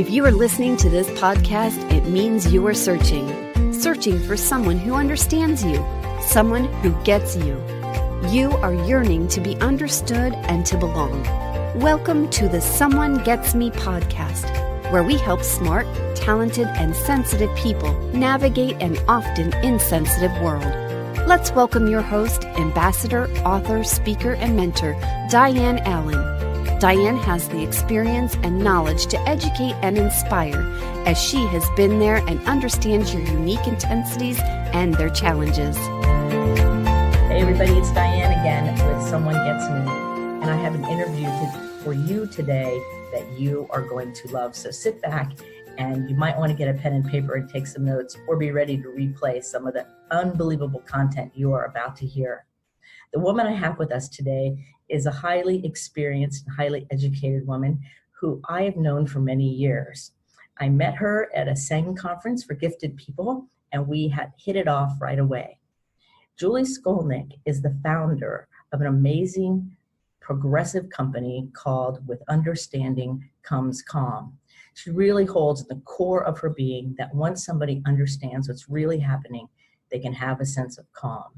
If you are listening to this podcast, it means you are searching for someone who understands you, someone who gets you. You are yearning to be understood and to belong. Welcome to the Someone Gets Me podcast, where we help smart, talented, and sensitive people navigate an often insensitive world. Let's welcome your host, ambassador, author, speaker, and mentor, Diane Allen. Diane has the experience and knowledge to educate and inspire, as she has been there and understands your unique intensities and their challenges. Hey everybody, it's Diane again with Someone Gets Me, and I have an interview for you today that you are going to love. So sit back, and you might want to get a pen and paper and take some notes, or be ready to replay some of the unbelievable content you are about to hear. The woman I have with us today is a highly experienced and highly educated woman who I have known for many years. I met her at a SENG conference for gifted people, and we had hit it off right away. Julie Skolnick is the founder of an amazing progressive company called With Understanding Comes Calm. She really holds at the core of her being that once somebody understands what's really happening, they can have a sense of calm.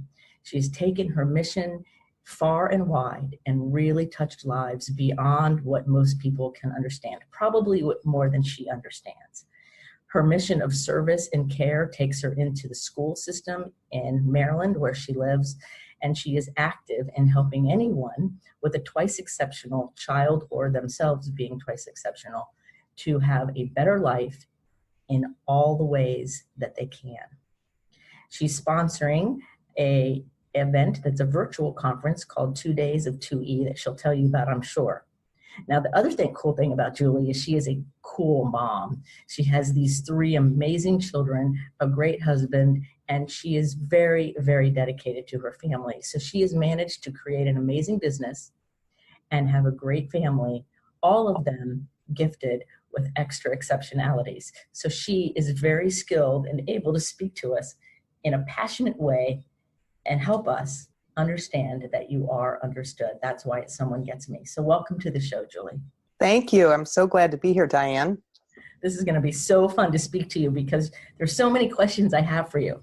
She's taken her mission far and wide and really touched lives beyond what most people can understand, probably more than she understands. Her mission of service and care takes her into the school system in Maryland, where she lives, and she is active in helping anyone with a twice exceptional child or themselves being twice exceptional to have a better life in all the ways that they can. She's sponsoring an event that's a virtual conference called 2 Days of 2E that she'll tell you about, I'm sure. Now, the other cool thing about Julie is she is a cool mom. She has these 3 amazing children, a great husband, and she is very, very dedicated to her family. So she has managed to create an amazing business and have a great family, all of them gifted with extra exceptionalities. So she is very skilled and able to speak to us in a passionate way and help us understand that you are understood. That's why Someone Gets Me. So welcome to the show, Julie. Thank you. I'm so glad to be here, Diane. This is going to be so fun to speak to you because there's so many questions I have for you.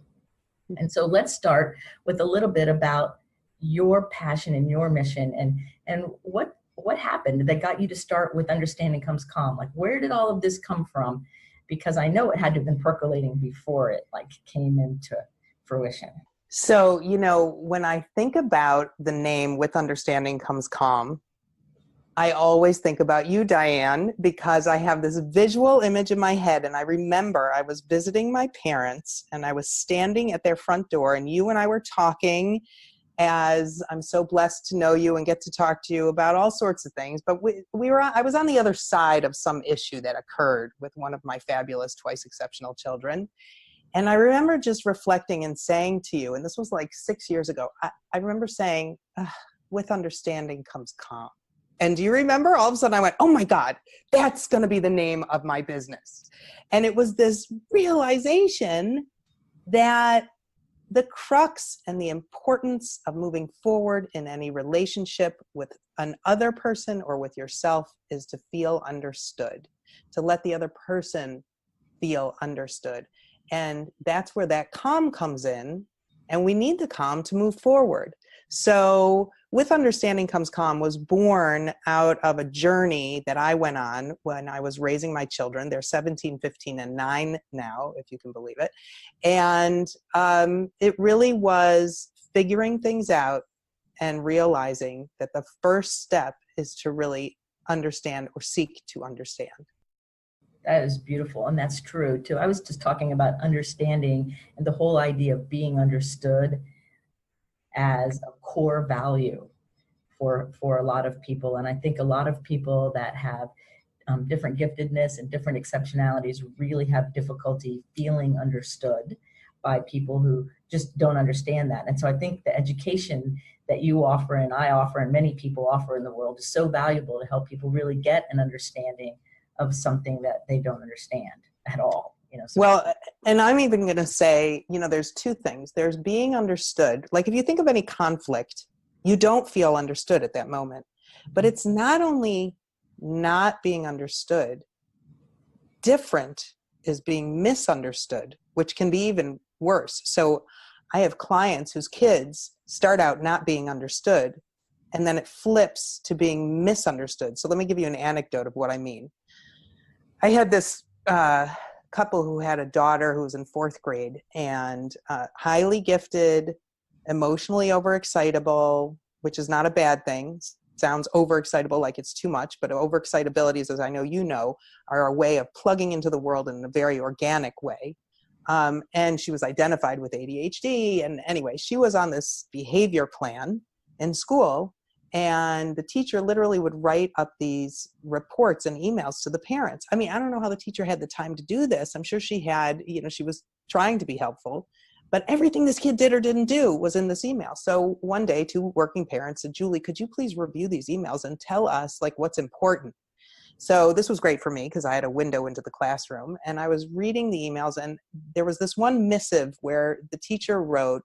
And so let's start with a little bit about your passion and your mission and what happened that got you to start With Understanding Comes Calm. Like, where did all of this come from? Because I know it had to have been percolating before it came into fruition. So, when I think about the name With Understanding Comes Calm, I always think about you, Diane, because I have this visual image in my head. And I remember I was visiting my parents and I was standing at their front door, and you and I were talking, as I'm so blessed to know you and get to talk to you about all sorts of things. But I was on the other side of some issue that occurred with one of my fabulous twice exceptional children. And I remember just reflecting and saying to you, and this was like 6 years ago, I remember saying, with understanding comes calm. And do you remember? All of a sudden I went, oh my God, that's going to be the name of my business. And it was this realization that the crux and the importance of moving forward in any relationship with another person or with yourself is to feel understood, to let the other person feel understood. And that's where that calm comes in, and we need the calm to move forward. So With Understanding Comes Calm was born out of a journey that I went on when I was raising my children. They're 17, 15, and 9 now, if you can believe it. And it really was figuring things out and realizing that the first step is to really understand or seek to understand. That is beautiful, and that's true too. I was just talking about understanding and the whole idea of being understood as a core value for a lot of people. And I think a lot of people that have different giftedness and different exceptionalities really have difficulty feeling understood by people who just don't understand that. And so I think the education that you offer and I offer and many people offer in the world is so valuable to help people really get an understanding of something that they don't understand at all. Well, and I'm even going to say, there's 2 things. There's being understood. Like if you think of any conflict, you don't feel understood at that moment. But it's not only not being understood, different is being misunderstood, which can be even worse. So I have clients whose kids start out not being understood, and then it flips to being misunderstood. So let me give you an anecdote of what I mean. I had this couple who had a daughter who was in 4th grade, and highly gifted, emotionally overexcitable, which is not a bad thing. Sounds overexcitable like it's too much, but overexcitabilities, as I know you know, are a way of plugging into the world in a very organic way. And she was identified with ADHD. And anyway, she was on this behavior plan in school, and the teacher literally would write up these reports and emails to the parents. I mean, I don't know how the teacher had the time to do this. I'm sure she had, she was trying to be helpful, but everything this kid did or didn't do was in this email. So one day, 2 working parents said, Julie, could you please review these emails and tell us like what's important? So this was great for me because I had a window into the classroom, and I was reading the emails, and there was this one missive where the teacher wrote,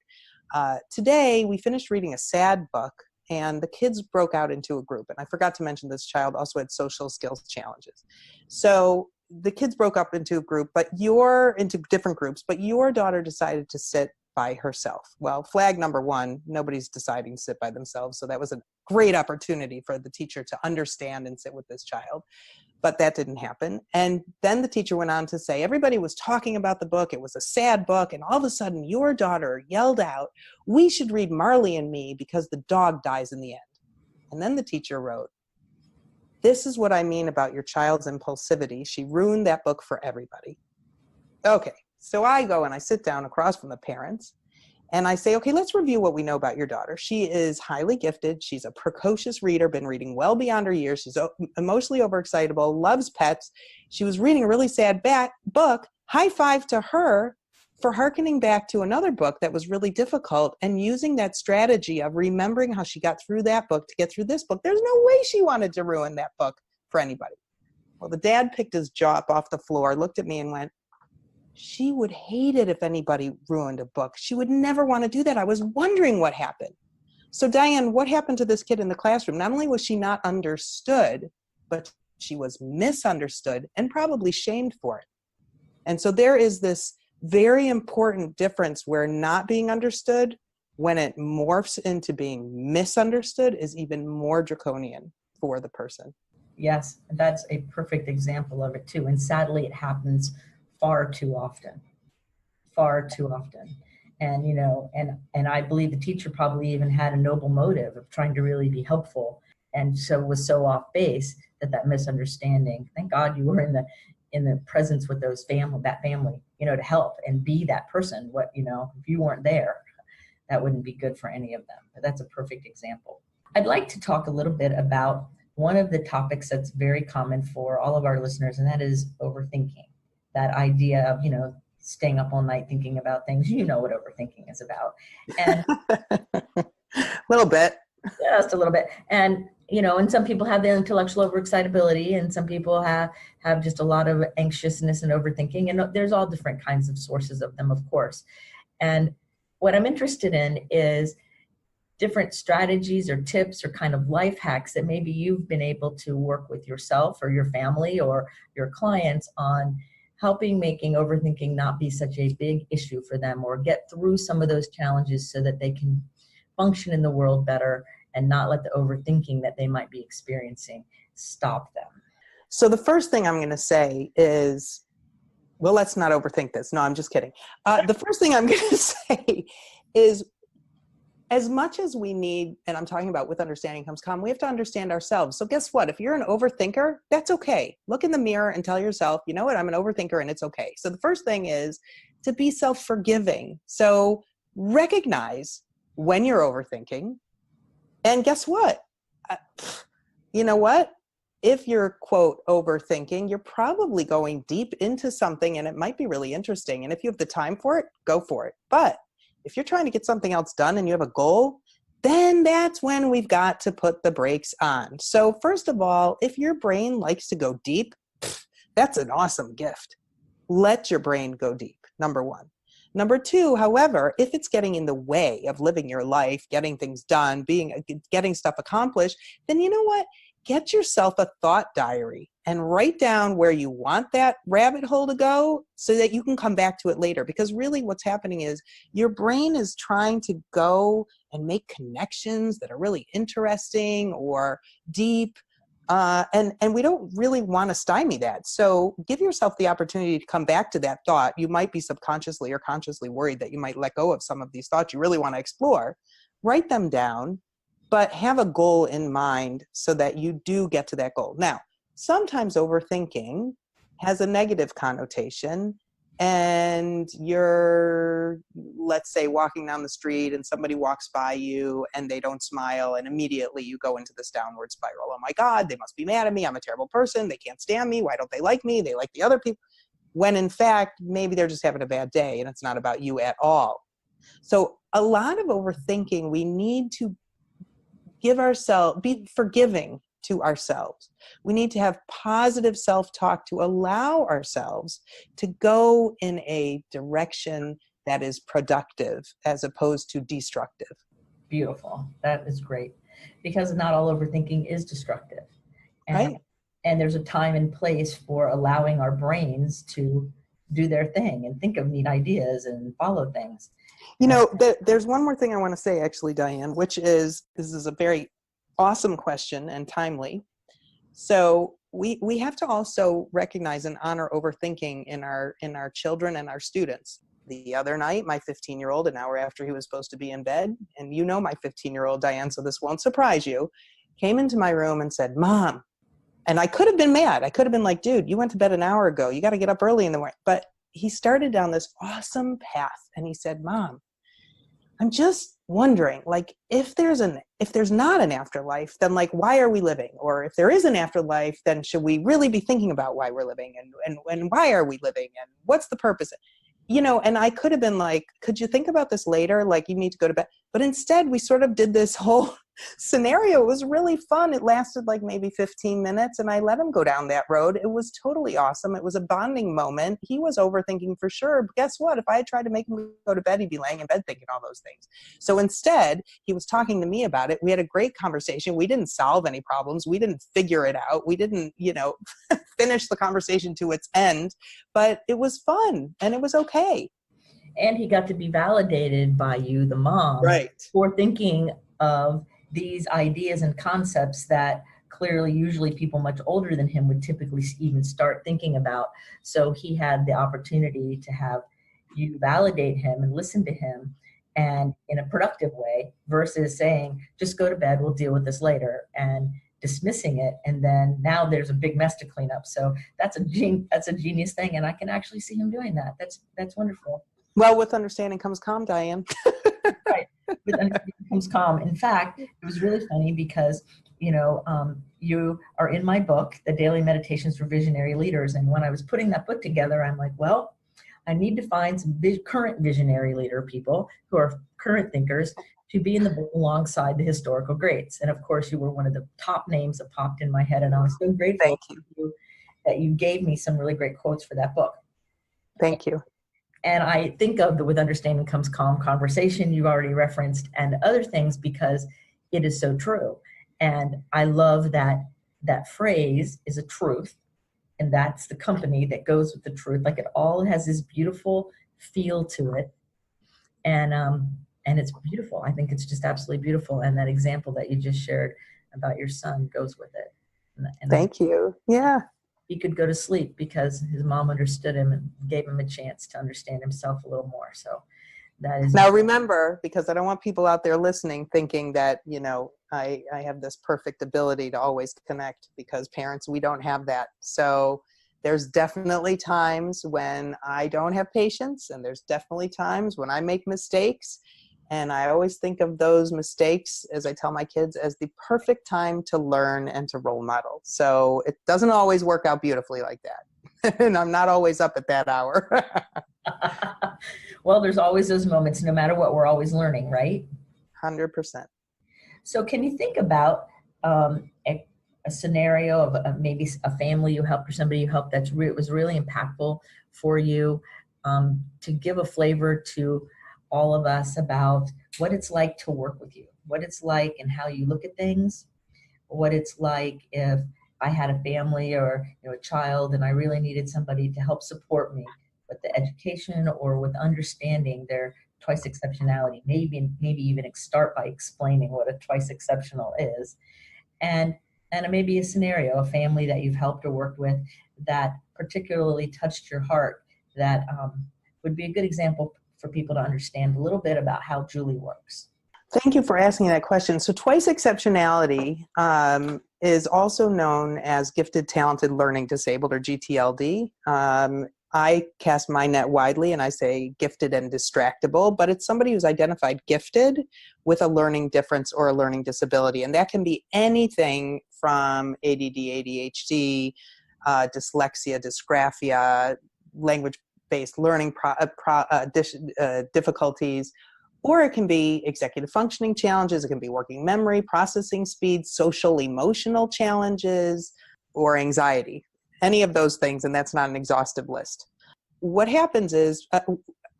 today we finished reading a sad book, and the kids broke out into a group. And I forgot to mention this child also had social skills challenges. So the kids broke up into a group, into different groups, but your daughter decided to sit by herself. Well, flag number 1, nobody's deciding to sit by themselves. So that was a great opportunity for the teacher to understand and sit with this child. But that didn't happen. And then the teacher went on to say, everybody was talking about the book. It was a sad book. And all of a sudden, your daughter yelled out, we should read Marley and Me because the dog dies in the end. And then the teacher wrote, this is what I mean about your child's impulsivity. She ruined that book for everybody. Okay, so I go and I sit down across from the parents, and I say, okay, let's review what we know about your daughter. She is highly gifted. She's a precocious reader, been reading well beyond her years. She's emotionally overexcitable, loves pets. She was reading a really sad book. High five to her for hearkening back to another book that was really difficult and using that strategy of remembering how she got through that book to get through this book. There's no way she wanted to ruin that book for anybody. Well, the dad picked his jaw up off the floor, looked at me and went, she would hate it if anybody ruined a book. She would never want to do that. I was wondering what happened. So Diane, what happened to this kid in the classroom? Not only was she not understood, but she was misunderstood and probably shamed for it. And so there is this very important difference where not being understood, when it morphs into being misunderstood, is even more draconian for the person. Yes, that's a perfect example of it too. And sadly, it happens far too often. And I believe the teacher probably even had a noble motive of trying to really be helpful, and so was so off base that misunderstanding. Thank God you were in the presence with that family, to help and be that person. If you weren't there, that wouldn't be good for any of them. But that's a perfect example. I'd like to talk a little bit about one of the topics that's very common for all of our listeners, and that is overthinking. That idea of, staying up all night thinking about things. You know what overthinking is about. And a little bit. Just a little bit. And, and some people have the intellectual overexcitability, and some people have just a lot of anxiousness and overthinking. And there's all different kinds of sources of them, of course. And what I'm interested in is different strategies or tips or kind of life hacks that maybe you've been able to work with yourself or your family or your clients on making overthinking not be such a big issue for them, or get through some of those challenges so that they can function in the world better and not let the overthinking that they might be experiencing stop them. So the first thing I'm going to say is, well, let's not overthink this. No, I'm just kidding. The first thing I'm going to say is, as much as we need, and I'm talking about with understanding comes calm, we have to understand ourselves. So guess what? If you're an overthinker, that's okay. Look in the mirror and tell yourself, you know what, I'm an overthinker and it's okay. So the first thing is to be self-forgiving. So recognize when you're overthinking. And guess what? You know what? If you're, quote, overthinking, you're probably going deep into something and it might be really interesting. And if you have the time for it, go for it. But if you're trying to get something else done and you have a goal, then that's when we've got to put the brakes on. So first of all, if your brain likes to go deep, that's an awesome gift. Let your brain go deep, number one. Number two, however, if it's getting in the way of living your life, getting things done, getting stuff accomplished, then you know what? get yourself a thought diary and write down where you want that rabbit hole to go so that you can come back to it later. Because really what's happening is your brain is trying to go and make connections that are really interesting or deep. And we don't really want to stymie that. So give yourself the opportunity to come back to that thought. You might be subconsciously or consciously worried that you might let go of some of these thoughts you really want to explore. Write them down, but have a goal in mind so that you do get to that goal. Now, sometimes overthinking has a negative connotation, and you're, let's say, walking down the street and somebody walks by you and they don't smile, and immediately you go into this downward spiral. Oh my God, they must be mad at me. I'm a terrible person. They can't stand me. Why don't they like me? They like the other people. When in fact, maybe they're just having a bad day and it's not about you at all. So a lot of overthinking, we need to be forgiving to ourselves. We need to have positive self-talk to allow ourselves to go in a direction that is productive as opposed to destructive. Beautiful. That is great. Because not all overthinking is destructive. Right. And there's a time and place for allowing our brains to do their thing and think of neat ideas and follow things. You know, there's one more thing I want to say, actually, Diane, which is, this is a very awesome question and timely. So we have to also recognize and honor overthinking in our children and our students. The other night, my 15-year-old, an hour after he was supposed to be in bed, and you know my 15-year-old, Diane, so this won't surprise you, came into my room and said, "Mom," and I could have been mad. I could have been like, "Dude, you went to bed an hour ago. You got to get up early in the morning." But he started down this awesome path, and he said, "Mom, I'm just wondering, like, if there's not an afterlife, then like, why are we living? Or if there is an afterlife, then should we really be thinking about why we're living, and why are we living, and what's the purpose?" You know, and I could have been like, "Could you think about this later? Like, you need to go to bed." But instead, we sort of did this whole scenario. It was really fun. It lasted like maybe 15 minutes, and I let him go down that road. It was totally awesome. It was a bonding moment. He was overthinking for sure. But guess what? If I had tried to make him go to bed, he'd be laying in bed thinking all those things. So instead, he was talking to me about it. We had a great conversation. We didn't solve any problems. We didn't figure it out. We didn't, finish the conversation to its end, but it was fun and it was okay. And he got to be validated by you, the mom, right, for thinking of these ideas and concepts that clearly usually people much older than him would typically even start thinking about. So he had the opportunity to have you validate him and listen to him, and in a productive way, versus saying, "Just go to bed, we'll deal with this later," and dismissing it. And then now there's a big mess to clean up. So that's a genius thing. And I can actually see him doing that. That's wonderful. Well, with understanding comes calm, Diane. Right. With understanding comes calm. In fact, it was really funny because, you are in my book, The Daily Meditations for Visionary Leaders. And when I was putting that book together, I'm like, well, I need to find some current visionary leader people who are current thinkers to be in the book alongside the historical greats. And of course, you were one of the top names that popped in my head. And I was so grateful Thank you. that you gave me some really great quotes for that book. Thank you. And I think of the With Understanding Comes Calm conversation you already referenced and other things because it is so true. And I love that phrase is a truth. And that's the company that goes with the truth. Like, it all has this beautiful feel to it. And it's beautiful. I think it's just absolutely beautiful. And that example that you just shared about your son goes with it. And Thank you. Yeah. He could go to sleep because his mom understood him and gave him a chance to understand himself a little more. So that is. Now remember, because I don't want people out there listening thinking that, I have this perfect ability to always connect, because parents, we don't have that. So there's definitely times when I don't have patience, and there's definitely times when I make mistakes. And I always think of those mistakes, as I tell my kids, as the perfect time to learn and to role model. So it doesn't always work out beautifully like that. And I'm not always up at that hour. Well, there's always those moments, no matter what, we're always learning, right? 100%. So can you think about a scenario of maybe a family you helped or somebody you helped that was really impactful for you, to give a flavor to all of us about what it's like to work with you, what it's like and how you look at things, what it's like if I had a family or a child and I really needed somebody to help support me with the education or with understanding their twice exceptionality. Maybe even start by explaining what a twice exceptional is, and maybe a scenario, a family that you've helped or worked with that particularly touched your heart. That would be a good example for people to understand a little bit about how Julie works. Thank you for asking that question. So twice exceptionality is also known as gifted, talented, learning disabled, or GTLD. I cast my net widely and I say gifted and distractible, but it's somebody who's identified gifted with a learning difference or a learning disability. And that can be anything from ADD, ADHD, dyslexia, dysgraphia, language-based learning difficulties, or it can be executive functioning challenges. It can be working memory, processing speed, social emotional challenges, or anxiety. Any of those things, and that's not an exhaustive list. What happens is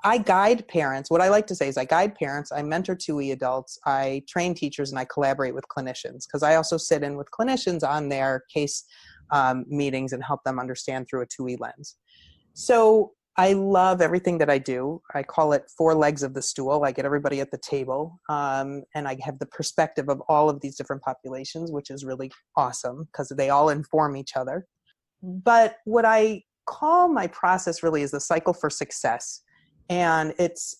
I guide parents. What I like to say is I guide parents, I mentor 2E adults, I train teachers, and I collaborate with clinicians, because I also sit in with clinicians on their case meetings and help them understand through a 2E lens. So I love everything that I do. I call it 4 legs of the stool. I get everybody at the table, and I have the perspective of all of these different populations, which is really awesome because they all inform each other. But what I call my process really is the cycle for success. And it's,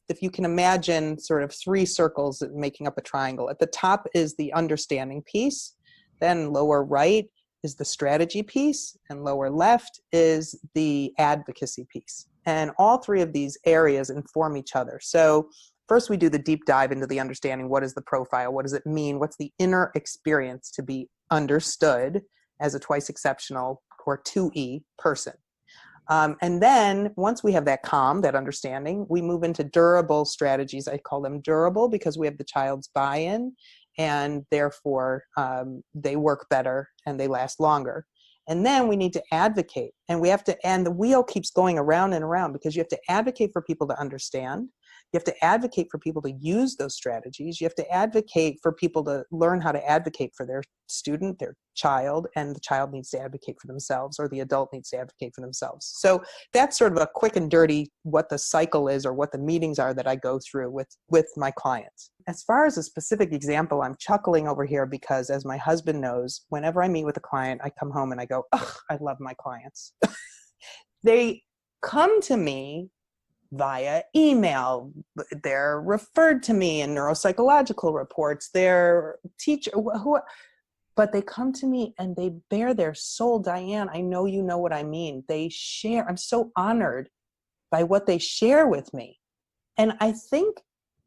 if you can imagine sort of 3 circles making up a triangle. At the top is the understanding piece, then lower right is the strategy piece, and lower left is the advocacy piece. And all 3 of these areas inform each other. So first we do the deep dive into the understanding. What is the profile? What does it mean? What's the inner experience to be understood as a twice exceptional or 2E person? And then once we have that calm, that understanding, we move into durable strategies. I call them durable because we have the child's buy-in, and therefore they work better and they last longer. And then we need to advocate, and we have to, and the wheel keeps going around and around, because you have to advocate for people to understand. You have to advocate for people to use those strategies. You have to advocate for people to learn how to advocate for their student, their child, and the child needs to advocate for themselves, or the adult needs to advocate for themselves. So that's sort of a quick and dirty what the cycle is, or what the meetings are that I go through with my clients. As far as a specific example, I'm chuckling over here because, as my husband knows, whenever I meet with a client, I come home and I go, "Ugh, I love my clients." They come to me via email. They're referred to me in neuropsychological reports. They're but they come to me and they bare their soul. Diane, I know you know what I mean. They share. I'm so honored by what they share with me. And I think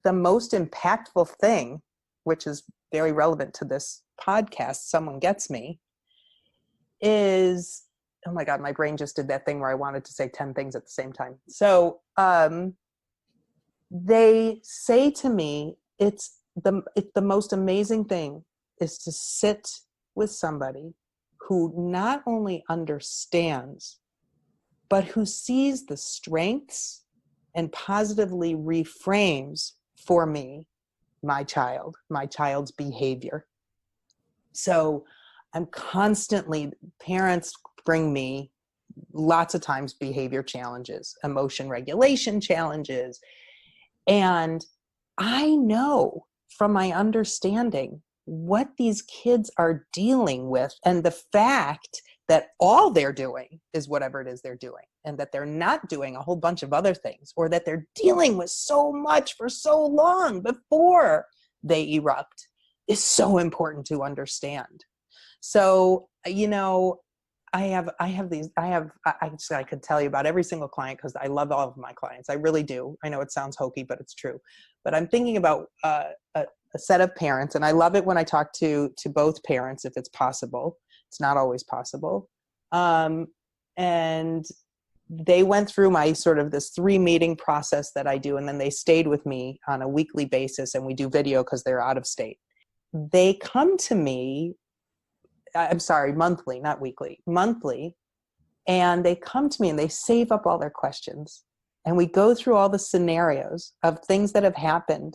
the most impactful thing, which is very relevant to this podcast, Someone Gets Me, is, oh my God, my brain just did that thing where I wanted to say 10 things at the same time. So they say to me, it's the most amazing thing is to sit with somebody who not only understands, but who sees the strengths and positively reframes for me my child's behavior. So I'm constantly, parents bring me lots of times behavior challenges, emotion regulation challenges. And I know from my understanding what these kids are dealing with, and the fact that all they're doing is whatever it is they're doing, and that they're not doing a whole bunch of other things, or that they're dealing with so much for so long before they erupt, is so important to understand. So, you know, I could tell you about every single client because I love all of my clients. I really do. I know it sounds hokey, but it's true. But I'm thinking about a set of parents, and I love it when I talk to both parents if it's possible. It's not always possible. And they went through my sort of this 3-meeting process that I do, and then they stayed with me on a weekly basis, and we do video because they're out of state. They come to me, I'm sorry, monthly, not weekly, monthly. And they come to me and they save up all their questions. And we go through all the scenarios of things that have happened.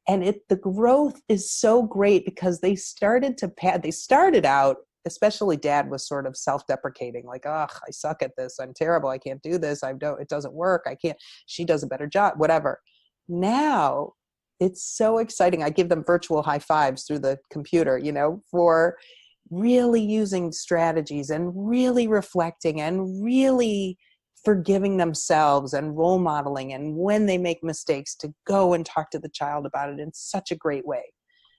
And the growth is so great because they started out, especially dad was sort of self-deprecating, like, oh, I suck at this. I'm terrible. I can't do this. It doesn't work. She does a better job, whatever. Now it's so exciting. I give them virtual high fives through the computer, for really using strategies and really reflecting and really forgiving themselves and role modeling, and when they make mistakes to go and talk to the child about it in such a great way.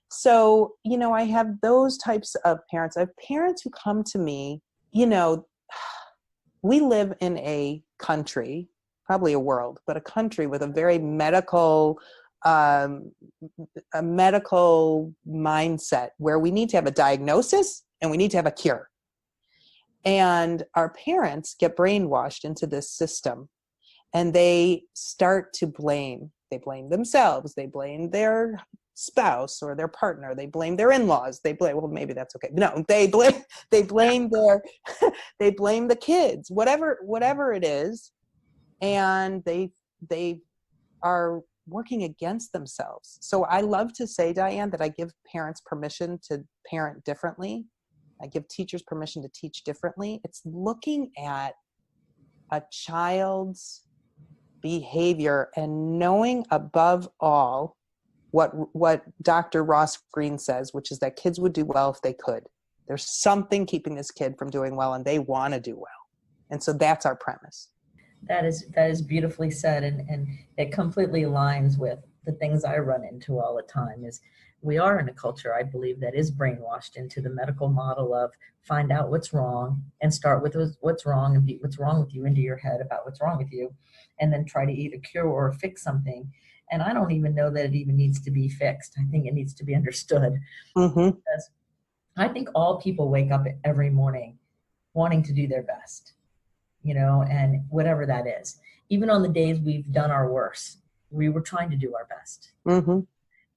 So, I have those types of parents. I have parents who come to me, we live in a country, probably a world, but a country with a very medical mindset where we need to have a diagnosis and we need to have a cure. And our parents get brainwashed into this system, and they start to blame. They blame themselves. They blame their spouse or their partner. They blame their in-laws. Well, maybe that's okay. No, they blame they blame the kids, whatever it is. And they are working against themselves. So I love to say, Diane, that I give parents permission to parent differently. I give teachers permission to teach differently. It's looking at a child's behavior and knowing above all what Dr. Ross Green says, which is that kids would do well if they could. There's something keeping this kid from doing well, and they want to do well. And so that's our premise. That is beautifully said, and it completely aligns with the things I run into all the time. Is we are in a culture, I believe, that is brainwashed into the medical model of find out what's wrong and start with what's wrong and beat what's wrong with you into your head about what's wrong with you, and then try to either cure or fix something. And I don't even know that it even needs to be fixed. I think it needs to be understood. Mm-hmm. Because I think all people wake up every morning wanting to do their best, and whatever that is. Even on the days we've done our worst, we were trying to do our best. Mm-hmm.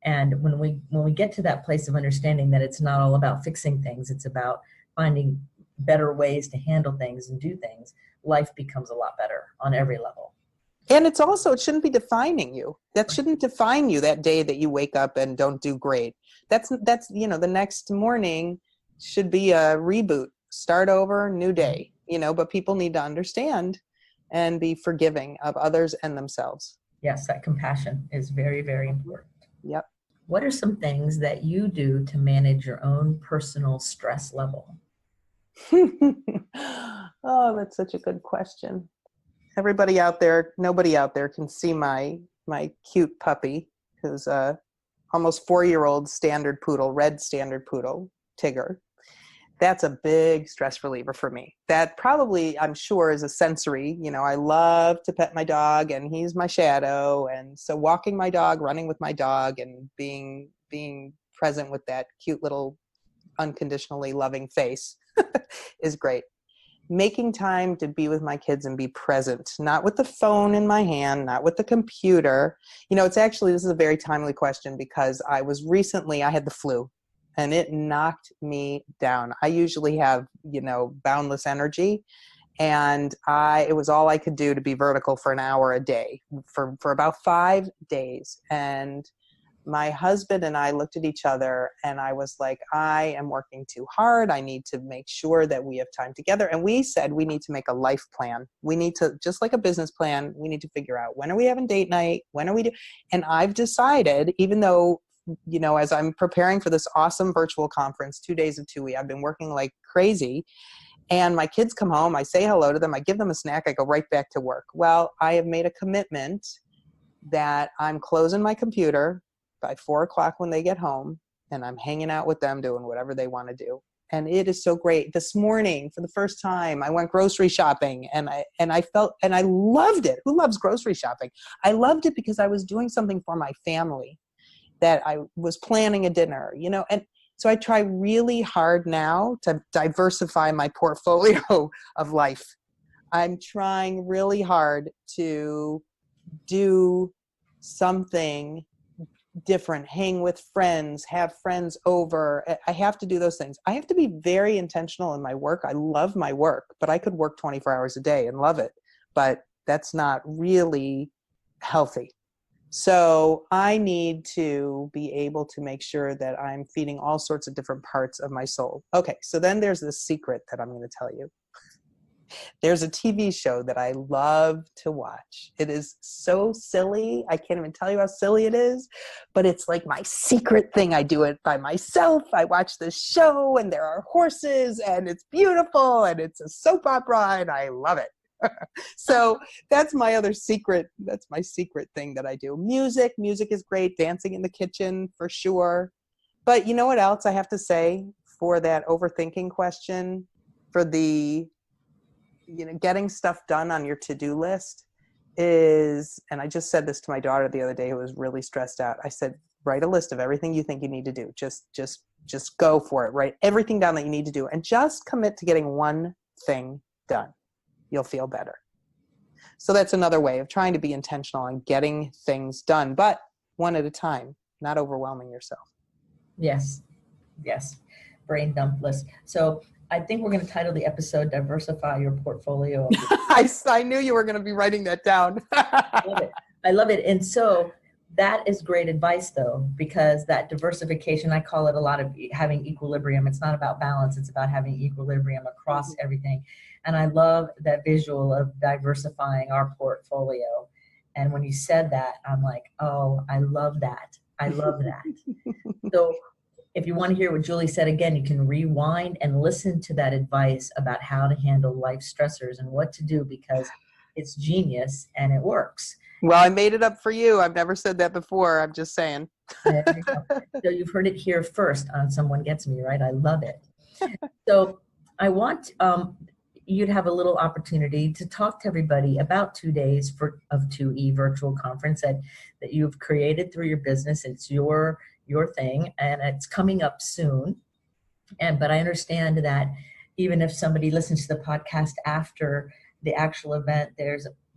And when we get to that place of understanding that it's not all about fixing things, it's about finding better ways to handle things and do things, life becomes a lot better on every level. And it shouldn't be defining you. That shouldn't define you that day that you wake up and don't do great. That's the next morning should be a reboot, start over, new day, but people need to understand and be forgiving of others and themselves. Yes, that compassion is very, very important. Yep. What are some things that you do to manage your own personal stress level? Oh, that's such a good question. Nobody out there can see my cute puppy, who's a almost 4-year-old red standard poodle, Tigger. That's a big stress reliever for me. That probably, I'm sure, is a sensory. I love to pet my dog, and he's my shadow. And so walking my dog, running with my dog, and being present with that cute little unconditionally loving face is great. Making time to be with my kids and be present, not with the phone in my hand, not with the computer. This is a very timely question because I had the flu and it knocked me down. I usually have, boundless energy, and it was all I could do to be vertical for an hour a day for about 5 days. And my husband and I looked at each other and I was like, I am working too hard. I need to make sure that we have time together. And we said we need to make a life plan. We need to, just like a business plan, we need to figure out, when are we having date night? When are we And I've decided, even though, as I'm preparing for this awesome virtual conference, 2 days of 2 weeks, I've been working like crazy. And my kids come home, I say hello to them, I give them a snack, I go right back to work. Well, I have made a commitment that I'm closing my computer by 4:00 when they get home, and I'm hanging out with them doing whatever they want to do. And it is so great. This morning, for the first time, I went grocery shopping, and I loved it. Who loves grocery shopping? I loved it because I was doing something for my family, that I was planning a dinner, and so I try really hard now to diversify my portfolio of life. I'm trying really hard to do something different, hang with friends, have friends over. I have to do those things. I have to be very intentional in my work. I love my work, but I could work 24 hours a day and love it. But that's not really healthy So I need to be able to make sure that I'm feeding all sorts of different parts of my soul. Okay, so then there's this secret that I'm going to tell you. There's a TV show that I love to watch. It is so silly. I can't even tell you how silly it is, but it's like my secret thing. I do it by myself. I watch this show and there are horses and it's beautiful and it's a soap opera and I love it. So that's my other secret. That's my secret thing that I do. Music is great. Dancing in the kitchen for sure. But you know what else I have to say for that overthinking question, for the, getting stuff done on your to-do list is, and I just said this to my daughter the other day who was really stressed out. I said, write a list of everything you think you need to do. Just go for it. Write everything down that you need to do and just commit to getting one thing done. You'll feel better. So that's another way of trying to be intentional on getting things done, but one at a time, not overwhelming yourself. Yes. Brain dump list. So I think we're going to title the episode Diversify Your Portfolio. I knew you were going to be writing that down. I love it. And so that is great advice, though, because that diversification, I call it a lot of having equilibrium. It's not about balance. It's about having equilibrium across everything. And I love that visual of diversifying our portfolio. And when you said that, I'm like, oh, I love that. I love that. So if you want to hear what Julie said again, you can rewind and listen to that advice about how to handle life stressors and what to do, because it's genius and it works. Well, I made it up for you. I've never said that before. I'm just saying. There you go. So you've heard it here first on Someone Gets Me, right? I love it. So I want you to have a little opportunity to talk to everybody about 2 days of 2E virtual conference that you've created through your business. It's your thing, and it's coming up soon. But I understand that even if somebody listens to the podcast after the actual event,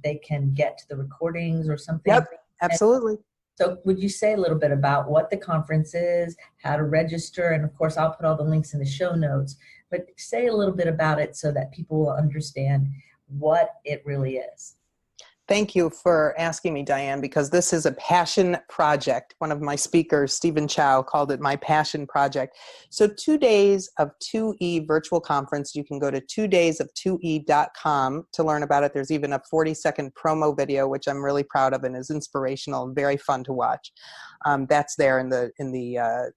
they can get to the recordings or something. Yep, absolutely. So would you say a little bit about what the conference is, how to register, and of course I'll put all the links in the show notes, but say a little bit about it so that people will understand what it really is. Thank you for asking me, Diane, because this is a passion project. One of my speakers, Stephen Chow, called it my passion project. So 2 days of 2E virtual conference. You can go to 2daysof2e.com to learn about it. There's even a 40-second promo video, which I'm really proud of and is inspirational and very fun to watch. That's there in the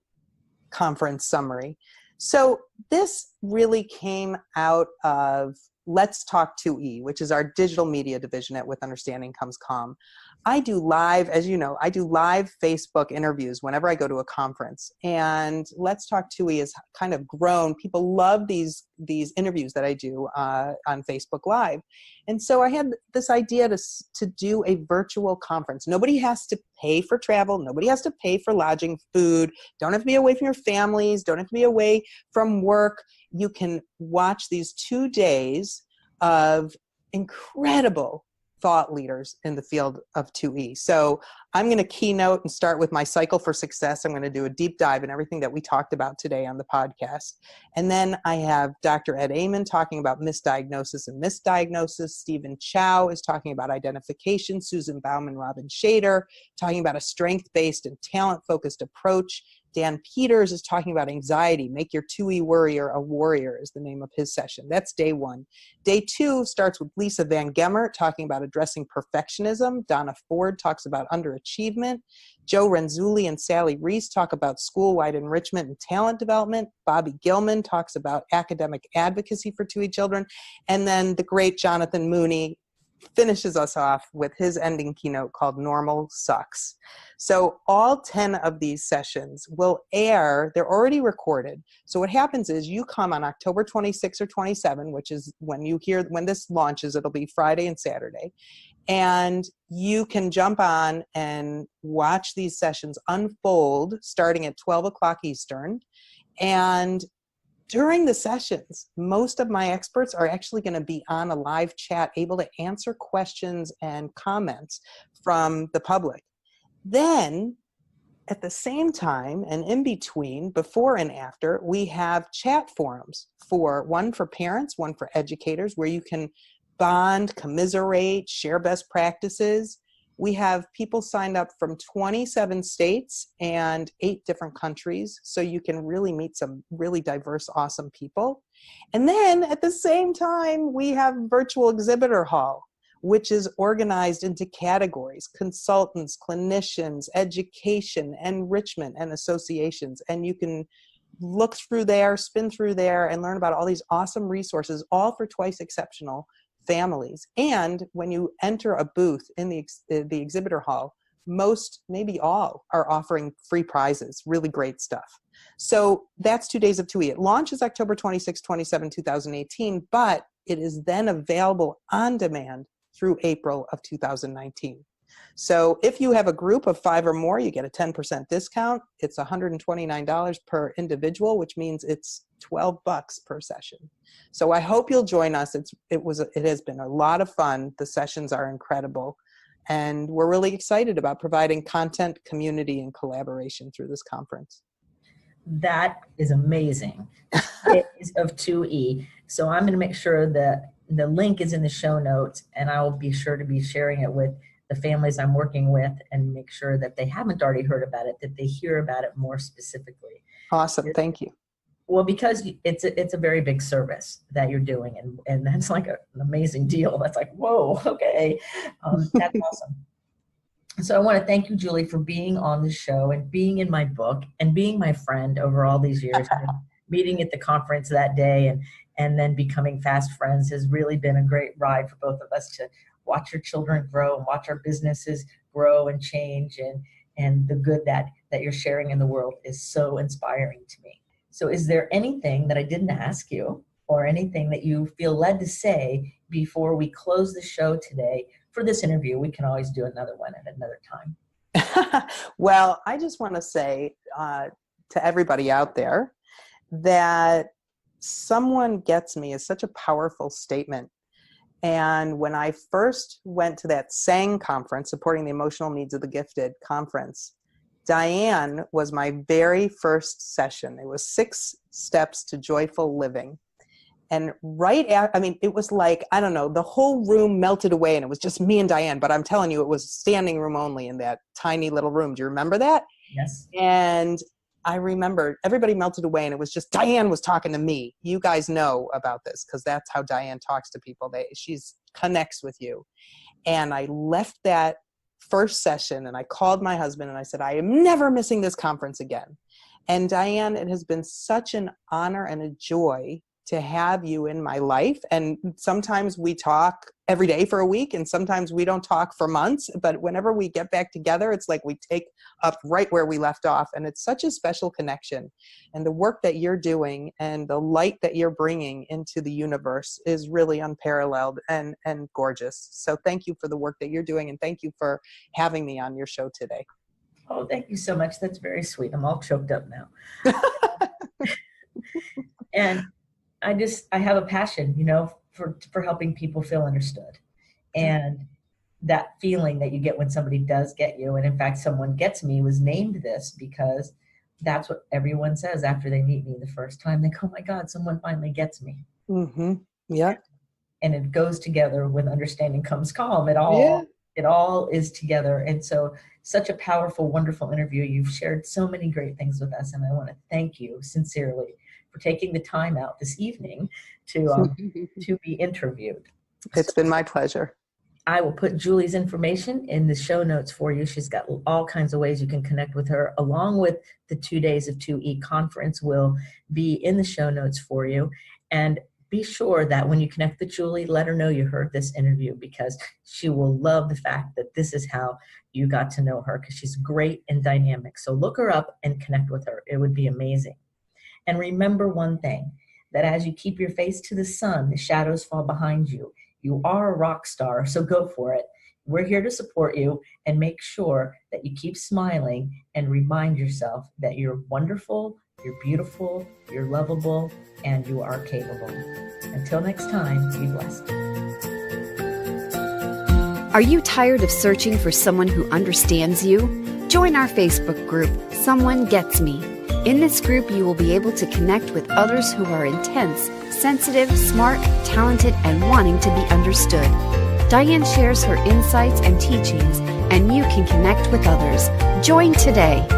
conference summary. So this really came out of Let's Talk 2E, which is our digital media division at With Understanding Comes Calm. I do live, as you know, I do live Facebook interviews whenever I go to a conference. And Let's Talk 2E has kind of grown. People love these interviews that I do on Facebook Live. And so I had this idea to do a virtual conference. Nobody has to pay for travel. Nobody has to pay for lodging, food. Don't have to be away from your families. Don't have to be away from work. You can watch these 2 days of incredible thought leaders in the field of 2E. So I'm going to keynote and start with my cycle for success. I'm going to do a deep dive in everything that we talked about today on the podcast. And then I have Dr. Ed Amen talking about misdiagnosis and misdiagnosis. Stephen Chow is talking about identification. Susan Bauman, Robin Shader talking about a strength-based and talent-focused approach. Dan Peters is talking about anxiety. Make your 2E warrior a warrior is the name of his session. That's day 1. Day 2 starts with Lisa Van Gemert talking about addressing perfectionism. Donna Ford talks about underachievement. Joe Renzulli and Sally Reese talk about school-wide enrichment and talent development. Bobby Gilman talks about academic advocacy for 2E children. And then the great Jonathan Mooney finishes us off with his ending keynote called Normal Sucks. So all 10 of these sessions will air. They're already recorded. So what happens is you come on October 26 or 27, which is when this launches, it'll be Friday and Saturday. And you can jump on and watch these sessions unfold starting at 12 o'clock Eastern. And during the sessions, most of my experts are actually going to be on a live chat, able to answer questions and comments from the public. Then, at the same time and in between, before and after, we have chat forums, one for parents, one for educators, where you can bond, commiserate, share best practices. We have people signed up from 27 states and 8 different countries. So you can really meet some really diverse, awesome people. And then at the same time, we have virtual exhibitor hall, which is organized into categories: consultants, clinicians, education, enrichment, and associations. And you can look through there, spin through there, and learn about all these awesome resources, all for twice exceptional families. And when you enter a booth in the exhibitor hall, most, maybe all, are offering free prizes, really great stuff. So that's 2 days of 2E. It launches October 26, 27, 2018, but it is then available on demand through April of 2019. So if you have a group of 5 or more, you get a 10% discount. It's $129 per individual, which means it's $12 per session. So I hope you'll join us. It has been a lot of fun. The sessions are incredible. And we're really excited about providing content, community, and collaboration through this conference. That is amazing. It is of 2E. So I'm going to make sure that the link is in the show notes, and I will be sure to be sharing it with the families I'm working with and make sure that they haven't already heard about it, that they hear about it more specifically. Awesome. Thank you. Well, because it's a very big service that you're doing, and that's like an amazing deal. That's like, whoa, okay. That's awesome. So I want to thank you, Julie, for being on the show and being in my book and being my friend over all these years. Meeting at the conference that day and then becoming fast friends has really been a great ride for both of us to watch your children grow and watch our businesses grow and change, and the good that you're sharing in the world is so inspiring to me. So is there anything that I didn't ask you or anything that you feel led to say before we close the show today for this interview? We can always do another one at another time. Well, I just want to say to everybody out there that someone gets me is such a powerful statement. And when I first went to that SENG conference, Supporting the Emotional Needs of the Gifted conference, Diane was my very first session. It was 6 steps to joyful living. And it was like, I don't know, the whole room melted away and it was just me and Diane, but I'm telling you, it was standing room only in that tiny little room. Do you remember that? Yes. And I remember everybody melted away and it was just Diane was talking to me. You guys know about this because that's how Diane talks to people. She connects with you. And I left that first session and I called my husband and I said, I am never missing this conference again. And Diane, it has been such an honor and a joy to have you in my life. And sometimes we talk every day for a week and sometimes we don't talk for months, but whenever we get back together, it's like we take up right where we left off. And it's such a special connection. And the work that you're doing and the light that you're bringing into the universe is really unparalleled and gorgeous. So thank you for the work that you're doing. And thank you for having me on your show today. Oh, thank you so much. That's very sweet. I'm all choked up now. And I have a passion, for helping people feel understood. And that feeling that you get when somebody does get you, and in fact, someone gets me was named this because that's what everyone says after they meet me the first time. They go, oh my God, someone finally gets me. Mm-hmm. Yeah. And it goes together with understanding comes calm. It all is together. And so such a powerful, wonderful interview. You've shared so many great things with us. And I want to thank you sincerely for taking the time out this evening to be interviewed. It's been my pleasure. I will put Julie's information in the show notes for you. She's got all kinds of ways you can connect with her, along with the 2 days of 2E conference will be in the show notes for you. And be sure that when you connect with Julie, let her know you heard this interview because she will love the fact that this is how you got to know her because she's great and dynamic. So look her up and connect with her. It would be amazing. And remember one thing, that as you keep your face to the sun, the shadows fall behind you. You are a rock star, so go for it. We're here to support you and make sure that you keep smiling and remind yourself that you're wonderful, you're beautiful, you're lovable, and you are capable. Until next time, be blessed. Are you tired of searching for someone who understands you? Join our Facebook group, Someone Gets Me. In this group, you will be able to connect with others who are intense, sensitive, smart, talented, and wanting to be understood. Diane shares her insights and teachings and you can connect with others. Join today.